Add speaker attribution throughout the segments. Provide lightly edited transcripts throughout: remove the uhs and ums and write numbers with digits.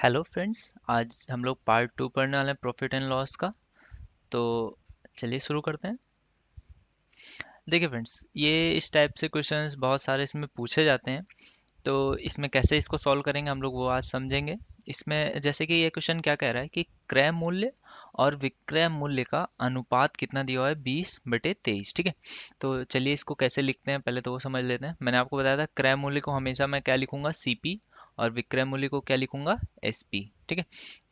Speaker 1: Hello friends, आज हम लोग पार्ट 2 पढ़ने वाले हैं प्रॉफिट एंड लॉस का। तो चलिए शुरू करते हैं। देखिए फ्रेंड्स, ये इस टाइप से क्वेश्चंस बहुत सारे इसमें पूछे जाते हैं। तो इसमें कैसे इसको सॉल्व करेंगे हम लोग वो आज समझेंगे। इसमें जैसे कि ये क्वेश्चन क्या कह रहा है कि क्रय मूल्य और विक्रय मूल्य का अनुपात कितना दिया हुआ है, 20/23। ठीक है। तो चलिए इसको कैसे लिखते हैं पहले तो वो समझ लेते हैं। मैंने आपको बताया था क्रय मूल्य को हमेशा मैं क्या लिखूंगा, सीपी, और विक्रय मूल्य को क्या लिखूंगा, एसपी। ठीक है।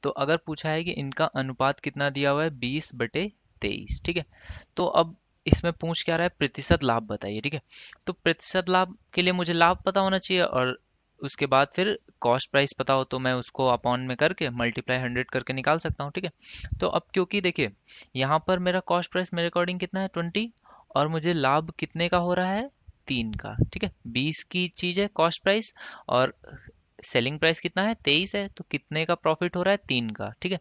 Speaker 1: तो अगर पूछा है कि इनका अनुपात कितना दिया हुआ है, 20/23। ठीक है। तो अब इसमें पूछ क्या रहा है, प्रतिशत लाभ बताइए। ठीक है। तो प्रतिशत लाभ के लिए मुझे लाभ पता होना चाहिए, और उसके बाद फिर कॉस्ट प्राइस पता हो तो मैं उसको अपॉन में करके मल्टीप्लाई 100 करके निकाल सकता हूँ। ठीक है। तो अब क्योंकि देखिए यहाँ पर मेरा कॉस्ट प्राइस मेरे अकॉर्डिंग कितना है, 20, और मुझे लाभ कितने का हो रहा है, 3 का। ठीक है। 20 की चीज है कॉस्ट प्राइस, और सेलिंग प्राइस कितना है, 23 है, तो कितने का प्रॉफिट हो रहा है, 3 का। ठीक है।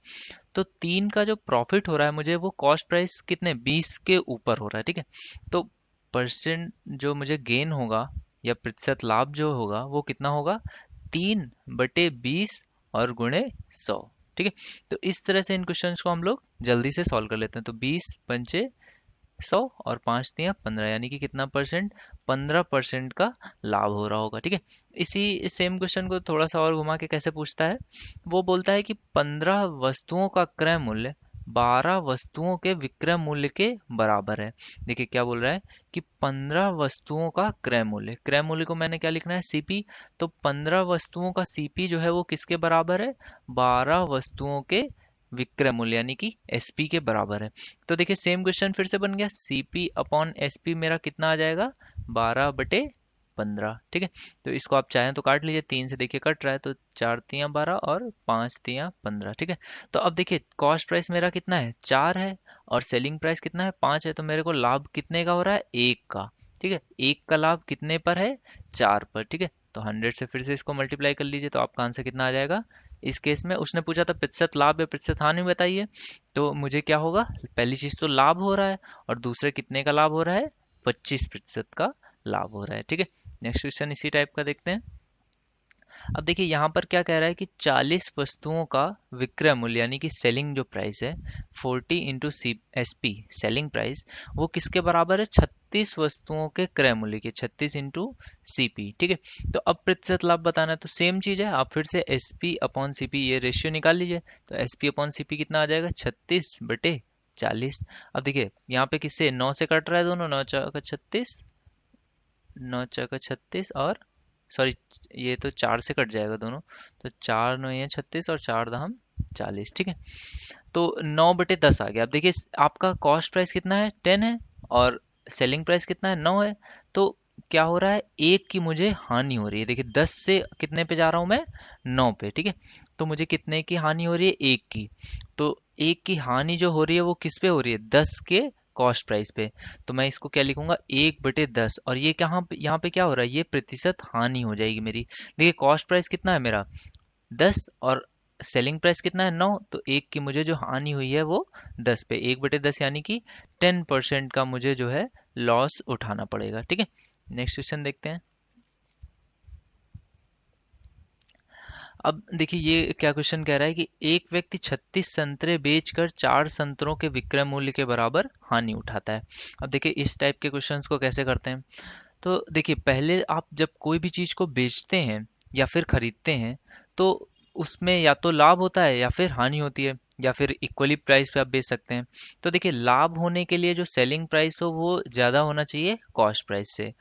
Speaker 1: तो 3 का जो प्रॉफिट हो रहा है मुझे, वो कॉस्ट प्राइस कितने, 20 के ऊपर हो रहा है। ठीक है। तो परसेंट जो मुझे गेन होगा या प्रतिशत लाभ जो होगा वो कितना होगा, 3/20 और गुणे 100। ठीक है। तो इस तरह से इन क्वेश्चंस को हम लोग जल्दी से सॉल्व कर लेते हैं। तो 20 पंचे 100 और 5 तियां 15, यानी कि कितना परसेंट, 15% का लाभ हो रहा होगा। ठीक है। इसी सेम क्वेश्चन को थोड़ा सा और घुमा के कैसे पूछता है, वो बोलता है कि 15 वस्तुओं का क्रय मूल्य 12 वस्तुओं के विक्रय मूल्य के बराबर है। देखिए क्या बोल रहा है कि 15 वस्तुओं का क्रय मूल्य, क्रय मूल्य को मैंने क्या लिखना है, सीपी। तो 15 वस्तुओं का सीपी जो है वो किसके बराबर है, 12 वस्तुओं के विक्रय मूल्य यानी कि एसपी के बराबर है। तो देखिए सेम क्वेश्चन फिर से बन गया, सीपी अपॉन एसपी मेरा कितना आ जाएगा, 12/15। ठीक है। तो इसको आप चाहें तो काट लीजिए, 3 से देखिए कट रहा है, तो 4 तियां 12 और 5 तियां 15। ठीक है। तो अब देखिए कॉस्ट प्राइस मेरा कितना है, 4 है, और सेलिंग प्राइस कितना है, 5 है। तो मेरे को लाभ कितने का हो रहा है, 1 का। ठीक है। 1 का लाभ कितने पर है, 4 पर। ठीक है। तो 100 से फिर से इसको मल्टीप्लाई कर लीजिए, तो आपका आंसर कितना आ जाएगा। इस केस में उसने पूछा था प्रतिशत लाभ या प्रतिशत हानि बताइए, तो मुझे क्या होगा, पहली चीज तो लाभ हो रहा है, और दूसरे कितने का लाभ हो रहा है, 25% का लाभ हो रहा है। ठीक है। नेक्स्ट क्वेश्चन इसी टाइप का देखते हैं। अब देखिए यहाँ पर क्या कह रहा है कि 40 वस्तुओं का विक्रय मूल्य यानी कि सेलिंग जो प्राइस है, 40 × एसपी सेलिंग प्राइस, वो किसके बराबर है, 36 वस्तुओं के क्रय मूल्य के, 36 × सीपी। ठीक है। तो अब प्रतिशत लाभ बताना है, तो सेम चीज है, आप फिर से एसपी/सीपी ये रेशियो निकाल लीजिए। तो एसपी/सीपी कितना आ जाएगा, 36/40। अब देखिए यहाँ पे किससे, 9 से कट रहा है दोनों, 9 × 36, 9 × 36, और सॉरी ये तो 4 से कट जाएगा दोनों, तो 4 × 9 = 36 और 4 × 10 = 40। ठीक है। तो 9/10 आ गया। अब देखिए आपका कॉस्ट प्राइस कितना है, 10 है, और सेलिंग प्राइस कितना है, 9 है। तो क्या हो रहा है, एक की मुझे हानि हो रही है। देखिए 10 से कितने पे जा रहा हूं मैं, 9 पे। ठीक है। तो मुझे कितने की हानि हो रही है, एक की। तो एक की हानि जो हो रही है वो किस पे हो रही है, 10 के कॉस्ट प्राइस पे। तो मैं इसको क्या लिखूंगा, 1/10, और ये कहाँ पे, यहाँ पे क्या हो रहा है, ये प्रतिशत हानि हो जाएगी मेरी। देखिए कॉस्ट प्राइस कितना है मेरा, 10, और सेलिंग प्राइस कितना है, 9। तो एक की मुझे जो हानि हुई है वो 10 पे, 1/10 यानी कि 10% का मुझे जो है लॉस उठाना पड़ेगा। ठीक है। नेक्स्ट क्वेश्चन देखते हैं। अब देखिए ये क्या क्वेश्चन कह रहा है कि एक व्यक्ति 36 संतरे बेचकर 4 संतरों के विक्रय मूल्य के बराबर हानि उठाता है। अब देखिए इस टाइप के क्वेश्चंस को कैसे करते हैं। तो देखिए पहले आप जब कोई भी चीज को बेचते हैं या फिर खरीदते हैं, तो उसमें या तो लाभ होता है या फिर हानि होती है, या फिर इक्वली प्राइस पे आप बेच सकते हैं। तो देखिए लाभ होने के लिए जो सेलिंग प्राइस हो वो ज्यादा होना चाहिए कॉस्ट प्राइस से,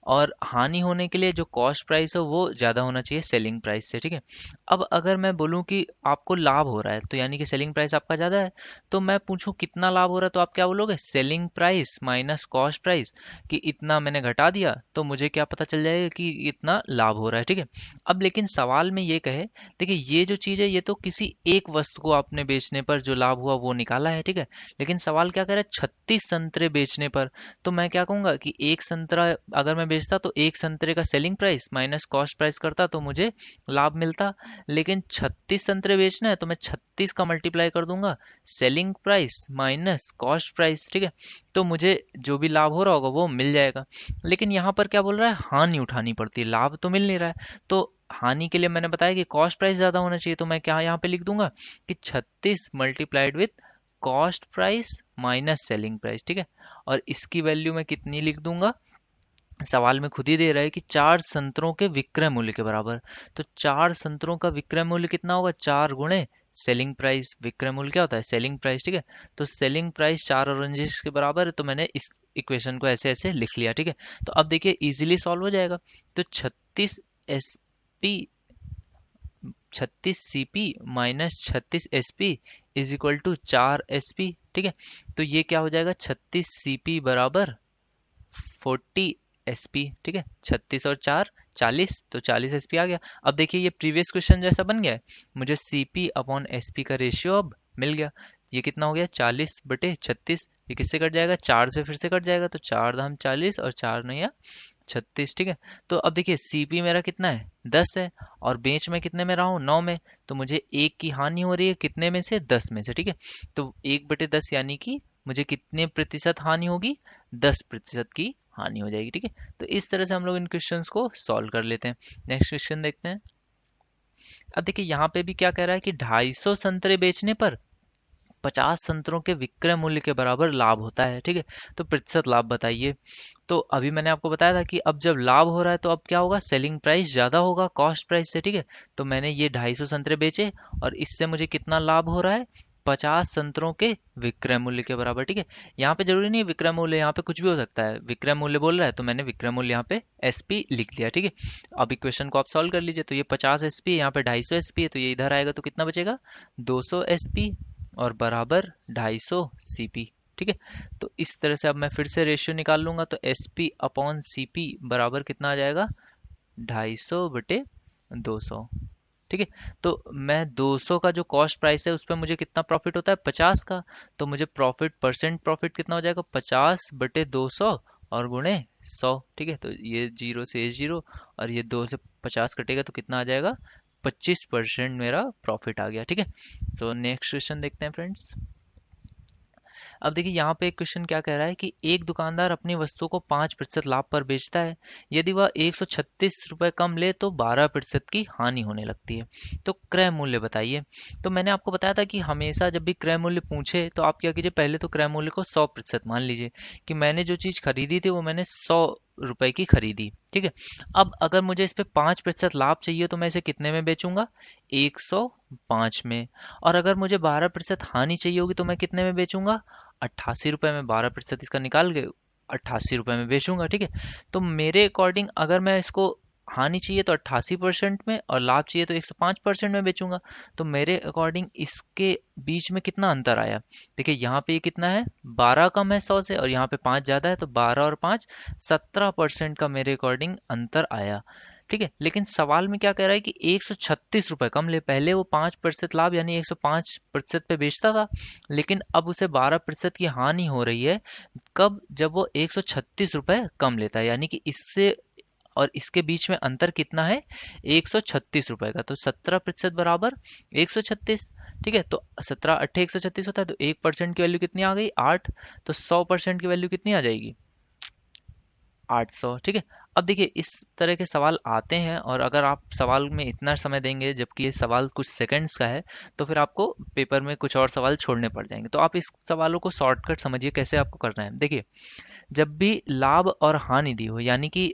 Speaker 1: और हानि होने के लिए जो कॉस्ट प्राइस हो वो ज्यादा होना चाहिए सेलिंग प्राइस से। ठीक है। अब अगर मैं बोलूं कि आपको लाभ हो रहा है, तो यानी कि सेलिंग प्राइस आपका ज्यादा है, तो मैं पूछूं कितना लाभ हो रहा है, तो आप क्या बोलोगे, selling price minus cost price, कि इतना मैंने घटा दिया तो मुझे क्या पता चल जाएगा कि इतना लाभ हो रहा है। ठीक है। अब लेकिन सवाल में ये कहे, देखिए ये जो चीज है ये तो किसी एक वस्तु को आपने बेचने पर जो लाभ हुआ वो निकाला है। ठीक है। लेकिन सवाल क्या कर रहा है, 36 संतरे बेचने पर। तो मैं क्या कहूंगा कि एक संतरा अगर मैं बेचता तो एक संतरे का selling price minus cost price करता तो मुझे लाभ मिलता। लेकिन 36 संतरे बेचना है तो मैं 36 का मल्टीप्लाई कर दूंगा selling price minus cost price. ठीक है। तो मुझे जो भी लाभ हो रहा होगा वो मिल जाएगा। लेकिन यहाँ पर क्या बोल रहा है, हानि उठानी पड़ती है, लाभ तो मिल नहीं रहा है। तो हानि के लिए मैंने बताया कि कॉस्ट प्राइस ज़्यादा होना चाहिए, तो मैं क्या यहाँ पे लिख दूंगा कि 36 multiplied with cost price minus selling price, ठीक है। और इसकी वैल्यू मैं कितनी लिख दूंगा, सवाल में खुद ही दे रहा है कि 4 संतरों के विक्रय मूल्य के बराबर। तो 4 संतरों का विक्रय मूल्य कितना होगा, 4 गुणे सेलिंग प्राइस। विक्रय मूल्य क्या होता है, सेलिंग प्राइस, ठीक है। तो सेलिंग प्राइस 4 ऑरेंजेस के बराबर है, तो मैंने इस इक्वेशन को ऐसे ऐसे लिख लिया, ठीक है। तो अब देखिए इजीली सॉल्व हो जाएगा। तो 36 SP 36 CP minus 36 SP is equal to 4 SP, ठीक है। तो ये क्या हो जाएगा, 36 CP बराबर 40 SP, ठीक है। 36 और 4 40, तो 40 SP आ गया। अब देखिए ये प्रीवियस क्वेश्चन जैसा बन गया है, मुझे CP/SP का रेशियो अब मिल गया। ये कितना हो गया, 40/36। ये किससे कट जाएगा, 4 से फिर से कट जाएगा, तो 4 दाम 40 और 4 9 36, ठीक है। तो अब देखिए सीपी मेरा कितना है, 10 है, और बेच में कितने में रहा हूँ, 9 में। तो मुझे एक की हानि हो रही है कितने में से, 10 में से, ठीक है। तो 1/10 यानी कि मुझे कितने प्रतिशत हानि होगी, 10% की हानि हो जाएगी, ठीक है। तो इस तरह से हम लोग इन क्वेश्चंस को सॉल्व कर लेते हैं। नेक्स्ट क्वेश्चन देखते हैं। अब देखिए यहाँ पे भी क्या कह रहा है कि 250 संतरे बेचने पर 50 संतरों के विक्रय मूल्य के बराबर लाभ होता है, ठीक है। तो प्रतिशत लाभ बताइए। तो अभी मैंने आपको बताया था कि अब जब लाभ हो रहा है तो अब क्या होगा, सेलिंग प्राइस ज्यादा होगा कॉस्ट प्राइस से, ठीक है। तो मैंने ये 250 संतरे बेचे और इससे मुझे कितना लाभ हो रहा है, 50 संतरों के विक्रय मूल्य के बराबर, ठीक है। यहाँ पे जरूरी नहीं है विक्रय मूल्य, यहाँ पे कुछ भी हो सकता है। विक्रय मूल्य बोल रहा है तो मैंने विक्रय मूल्य यहाँ पे SP लिख दिया, ठीक है। अब इक्वेशन को आप सॉल्व कर लीजिए। तो ये 50 SP है, यहाँ पे 250 SP है, तो ये इधर आएगा तो कितना बचेगा, 200 SP और बराबर 250 CP, ठीक है। तो इस तरह से अब मैं फिर से रेशियो निकाल लूंगा, तो SP/CP बराबर कितना आ जाएगा, 250/200, ठीक है। तो मैं 200 का जो कॉस्ट प्राइस है उस पर मुझे कितना प्रॉफिट होता है, 50 का। तो मुझे प्रॉफिट, परसेंट प्रॉफिट कितना हो जाएगा, 50/200 और गुणे 100, ठीक है। तो ये 0 से ये 0 और ये 2 से 50 कटेगा तो कितना आ जाएगा, 25% मेरा प्रॉफिट आ गया, ठीक है। तो नेक्स्ट क्वेश्चन देखते हैं फ्रेंड्स। अब देखिए यहाँ पे एक क्वेश्चन क्या कह रहा है कि एक दुकानदार अपनी वस्तु को 5% लाभ पर बेचता है। यदि वह 136 रुपये कम ले तो 12% की हानि होने लगती है। तो क्रय मूल्य बताइए। तो मैंने आपको बताया था कि हमेशा जब भी क्रय मूल्य पूछे तो आप क्या कीजिए, पहले तो क्रय मूल्य को 100% मान लीजिए कि मैंने जो चीज़ खरीदी थी वो मैंने 100 रुपए की खरीदी, ठीक है। अब अगर मुझे इस पे 5% लाभ चाहिए तो मैं इसे कितने में बेचूंगा, 105 में। और अगर मुझे 12% हानि चाहिए होगी तो मैं कितने में बेचूंगा, 88 रुपये में। 12% इसका निकाल के 88 रुपये में बेचूंगा, ठीक है। तो मेरे अकॉर्डिंग अगर मैं इसको हानि चाहिए तो 88% में और लाभ चाहिए तो 105% में बेचूंगा। तो मेरे अकॉर्डिंग इसके बीच में कितना अंतर आया, देखिए यहाँ पे ये कितना है, 12 कम है 100 से और यहाँ पे 5 ज्यादा है, तो 12 और 5 17% का मेरे अकॉर्डिंग अंतर आया, ठीक है। लेकिन सवाल में क्या कह रहा है कि 136 रुपये कम ले। पहले वो 5% लाभ यानी 105% पे बेचता था, लेकिन अब उसे 12% की हानि हो रही है। कब, जब वो 136 रुपये कम लेता है, यानी कि इससे और इसके बीच में अंतर कितना है, 136 रुपये का। तो 17% बराबर 136, ठीक है। तो 17 × 8 = 136 होता है, तो 1% की वैल्यू कितनी आ गई, 8। तो 100% की वैल्यू कितनी आ जाएगी, 800, ठीक है। अब देखिए इस तरह के सवाल आते हैं और अगर आप सवाल में इतना समय देंगे जबकि ये सवाल कुछ सेकंड्स का है तो फिर आपको पेपर में कुछ और सवाल छोड़ने पड़ जाएंगे। तो आप इस सवालों को शॉर्टकट समझिए कैसे आपको करना है। देखिए जब भी लाभ और हानि दी हो, यानी कि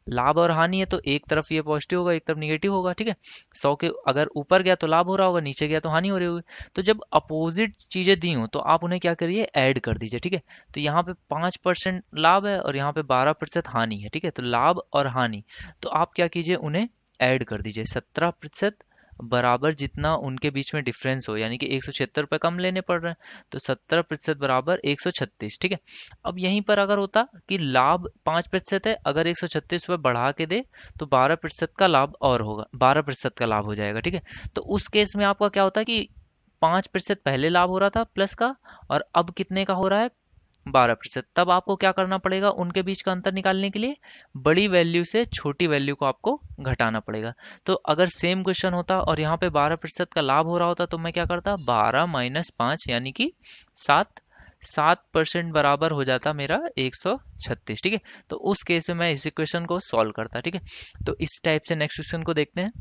Speaker 1: लाभ और हानि है तो एक तरफ ये पॉजिटिव होगा एक तरफ निगेटिव होगा, ठीक है। 100 के अगर ऊपर गया तो लाभ हो रहा होगा, नीचे गया तो हानि हो रही होगी। तो जब अपोजिट चीजें दी हो तो आप उन्हें क्या करिए, ऐड कर दीजिए, ठीक है। तो यहाँ पे 5% लाभ है और यहाँ पे 12% हानि है, ठीक है। तो लाभ और हानि, तो आप क्या कीजिए, उन्हें ऐड कर दीजिए। 17% बराबर जितना उनके बीच में डिफरेंस हो, यानी कि 176 रुपये कम लेने पड़ रहे हैं, तो 17% बराबर 136, ठीक है। अब यहीं पर अगर होता कि लाभ 5% है, अगर 136 रुपये बढ़ा के दे तो 12% का लाभ और होगा, 12% का लाभ हो जाएगा, ठीक है। तो उस केस में आपका क्या होता है कि 5% पहले लाभ हो रहा था प्लस का, और अब कितने का हो रहा है, 12%। तब आपको क्या करना पड़ेगा, उनके बीच का अंतर निकालने के लिए बड़ी वैल्यू से छोटी वैल्यू को आपको घटाना पड़ेगा। तो अगर सेम क्वेश्चन होता और यहाँ पे 12% का लाभ हो रहा होता तो मैं क्या करता, 12 - 5 यानी कि 7। 7% बराबर हो जाता मेरा 136। ठीक है, तो उस केस में मैं इस इक्वेशन को सॉल्व करता। ठीक है, तो इस टाइप से नेक्स्ट क्वेश्चन को देखते हैं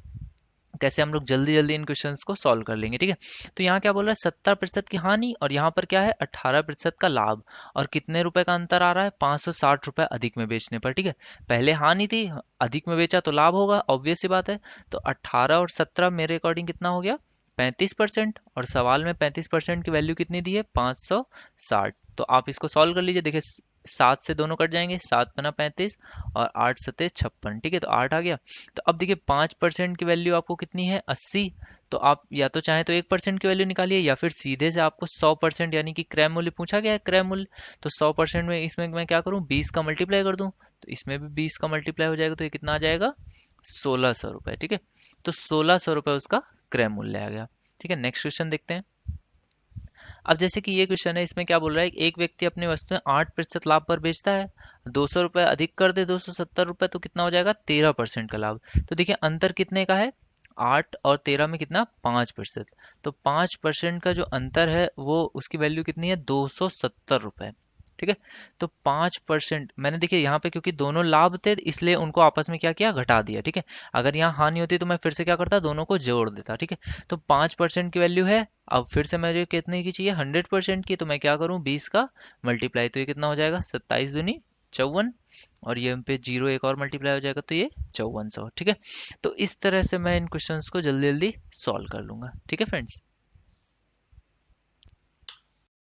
Speaker 1: कैसे हम लोग जल्दी जल्दी इन क्वेश्चंस को सॉल्व कर लेंगे। ठीक है, तो यहाँ क्या बोल रहा है, 70% की हानि, और यहाँ पर क्या है, 18% का लाभ। और कितने रुपए का अंतर आ रहा है, 560 रुपए अधिक में बेचने पर। ठीक है, पहले हानि थी, अधिक में बेचा तो लाभ होगा, ऑब्वियस सी बात है। तो 18 और 17 मेरे अकॉर्डिंग कितना हो गया, 35%। और सवाल में 35% की वैल्यू कितनी दी है, 560। तो आप इसको सॉल्व कर लीजिए। देखिए 7 से दोनों कट जाएंगे, 7×5 = 35 और 8×7 = 56। ठीक है, तो 8 आ गया। तो अब देखिए 5% की वैल्यू आपको कितनी है, 80। तो आप या तो चाहे तो 1% की वैल्यू निकालिए, या फिर सीधे से आपको 100% यानी कि क्रय मूल्य पूछा गया है, क्रय मूल्य। तो 100% में इसमें मैं क्या करूं, 20 का मल्टीप्लाई कर दूं। तो इसमें भी 20 का मल्टीप्लाई हो जाएगा, तो ये कितना आ जाएगा, 1600 रुपये। ठीक है, तो 1600 रुपये उसका क्रय मूल्य आ गया। ठीक है, नेक्स्ट क्वेश्चन देखते हैं। अब जैसे कि ये क्वेश्चन है, इसमें क्या बोल रहा है, एक व्यक्ति अपनी वस्तुएं 8% लाभ पर बेचता है, 200 रुपये अधिक कर दे, 270 रुपये, तो कितना हो जाएगा, 13% का लाभ। तो देखिए अंतर कितने का है, 8 और 13 में कितना, 5%। तो 5% का जो अंतर है वो उसकी वैल्यू कितनी है, 270 रुपये। ठीक है, तो 5% मैंने, देखिए यहाँ पे क्योंकि दोनों लाभ थे इसलिए उनको आपस में क्या किया, घटा दिया। ठीक है, अगर यहाँ हानि होती तो मैं फिर से क्या करता, दोनों को जोड़ देता। ठीक है, तो 5% की वैल्यू है। अब फिर से मुझे कितने की चाहिए, 100% की। तो मैं क्या करूं, 20 का मल्टीप्लाई, तो ये कितना हो जाएगा, 27×2 = 54। और ये पे जीरो एक और मल्टीप्लाई हो जाएगा, तो ये 5400। ठीक है, तो इस तरह से मैं इन क्वेश्चंस को जल्दी जल्दी सॉल्व कर लूंगा। ठीक है फ्रेंड्स।